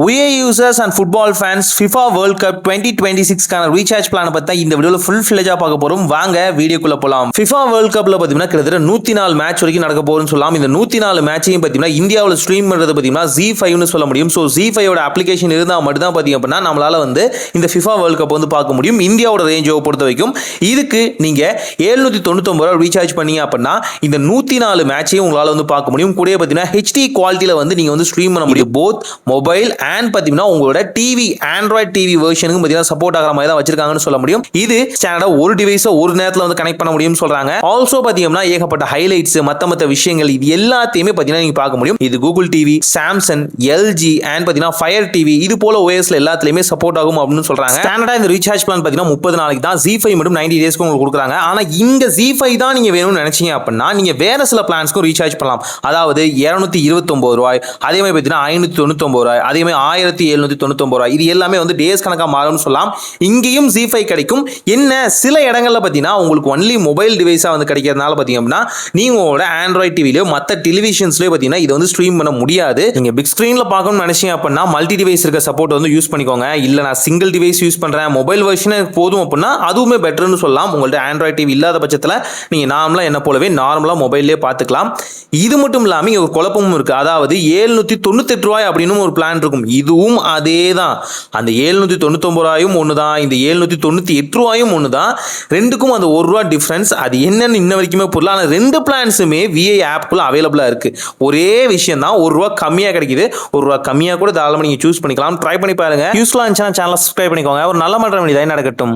UAE users and football fans FIFA World Cup 2026 recharge plan பத்தி இந்த வீடியோல full ஃபிளேஜா பார்க்க போறோம். வாங்க வீடியோக்குள்ள போலாம். FIFA World Cupல பாத்தீங்கன்னா கிட்டத்தட்ட 104 மேட்ச் வரைக்கும் நடக்க போகுதுன்னு சொல்லலாம். இந்த 104 மேட்சையும் பாத்தீங்கன்னா இந்தியாவுல ஸ்ட்ரீம் பண்றது பாத்தீங்கன்னா ZEE5 னு சொல்ல முடியும். சோ ZEE5 ஓட அப்ளிகேஷன் இருந்தா மட்டும் தான் பாத்தீங்க அப்படின்னா நம்மளால வந்து இந்த FIFA World Cup வந்து பார்க்க முடியும். இந்தியாவோட ரேஞ்சை பொறுத்த வரைக்கும் இதுக்கு நீங்க 799 ரூபாய் ரீசார்ஜ் பண்ணீங்க அப்படின்னா இந்த 104 மேட்சையும் உங்களால வந்து பார்க்க முடியும். கூடவே பாத்தீங்கன்னா HD குவாலிட்டில வந்து நீங்க வந்து ஸ்ட்ரீம் பண்ண முடியும். போத் மொபைல் அண்ட் பாத்தீங்கன்னா உங்களோட டிவி ஆண்ட்ராய்ட் டிவி வெர்ஷனுக்கு பாத்தீங்கன்னா சப்போர்ட் ஆகிற மாதிரி தான் வச்சிருக்காங்கன்னு சொல்ல முடியும். இது ஸ்டாண்டர்டா ஒரு டிவைஸை ஒரு நேரத்தில் வந்து கனெக்ட் பண்ண முடியும்னு சொல்றாங்க. ஆல்சோ பாத்தீங்கன்னா ஏகப்பட்ட ஹைலைட்ஸ் மத்த விஷயங்கள் இது எல்லாத்தையுமே பாத்தீங்கன்னா நீங்க பார்க்க முடியும். இது Google TV, Samsung, LG and பாத்தீங்கன்னா ஃபயர் டிவி இது போல ஓஎஸ்ல எல்லாத்துலயுமே சப்போர்ட் ஆகும் அப்படின்னு சொல்றாங்க. ஸ்டாண்டர்டா இந்த ரீசார்ஜ் பிளான் பாத்தீங்கன்னா 30 நாளைக்கு தான். ZEE5 மட்டும் 90 டேஸ்க்கு உங்களுக்கு கொடுக்குறாங்க. ஆனா இங்க ZEE5 தான் நீங்க வேணும்னு நினைச்சீங்க அப்படின்னா நீங்க வேற சில பிளான்ஸ்க்கும் ரீசார்ஜ் பண்ணலாம். அதாவது 229 ரூபாய், அதே மாதிரி பாத்தீங்கன்னா 599 ரூபாய், அதே மாதிரி 1799 ரூபாய். இது எல்லாமே வந்து டேஸ் கணக்கா மாறும்னு சொல்லலாம். இங்கேயும் ZEE5 கிடைக்கும். என்ன சில இடங்கள்ல பாத்தீங்கன்னா உங்களுக்கு ஒன்லி மொபைல் டிவைஸா வந்து கிடைக்கிறதுனால பாத்தீங்க அப்படின்னா நீங்க உங்களோட ஆண்ட்ராய்ட் டிவிலயோ மத்த டெலிவிஷன்ஸ்லயோ பாத்தீங்கன்னா இதை வந்து ஸ்ட்ரீம் பண்ண முடியாது. நீங்க பிக் ஸ்கிரீன்ல பார்க்கணும்னு நினைச்சீங்க அப்படின்னா மல்டி டிவைஸ் இருக்க சப்போர்ட் வந்து யூஸ் பண்ணிக்கோங்க. இல்ல நான் சிங்கிள் டிவைஸ் யூஸ் பண்றேன், மொபைல் வெர்ஷனே போதும் அப்படின்னா அதுவுமே பெட்டர்னு சொல்லலாம். உங்கள்ட்ட ஆண்ட்ராய்ட் டிவி இல்லாத பட்சத்துல நீங்க நார்மலா என்ன போலவே நார்மலா மொபைல்லே பார்த்துக்கலாம். இது மட்டும் இல்லாம ஒரு குழப்பமும் இருக்கு. அதாவது 798 ரூபாய் அப்படின்னு ஒரு பிளான் இருக்கும். இதுவும் அதே தான். அந்த 799 ரூபாயும் ஒண்ணுதான், இந்த 798 ரூபாயும் ஒண்ணுதான். ரெண்டுக்கும் அந்த 1 ரூபா டிஃபரன்ஸ். அது என்னன்னு இன்ன வரைக்குமே புரியல. ஆனா ரெண்டு பிளான்ஸுமே VI ஆப்குள்ள அவைலபிளா இருக்கு. ஒரே விஷயம் தான், 1 ரூபா கம்மியா கிடைக்குது. 1 ரூபா கம்மியா கூட தாராளமா நீங்க சூஸ் பண்ணிக்கலாம். ட்ரை பண்ணி பாருங்க. யூஸ்ஃபுல்லா இருந்துச்சுன்னா சேனலை சப்ஸ்கிரைப் பண்ணிக்கோங்க. ஒரு நல்ல மாற்றம் நடக்கட்டும்.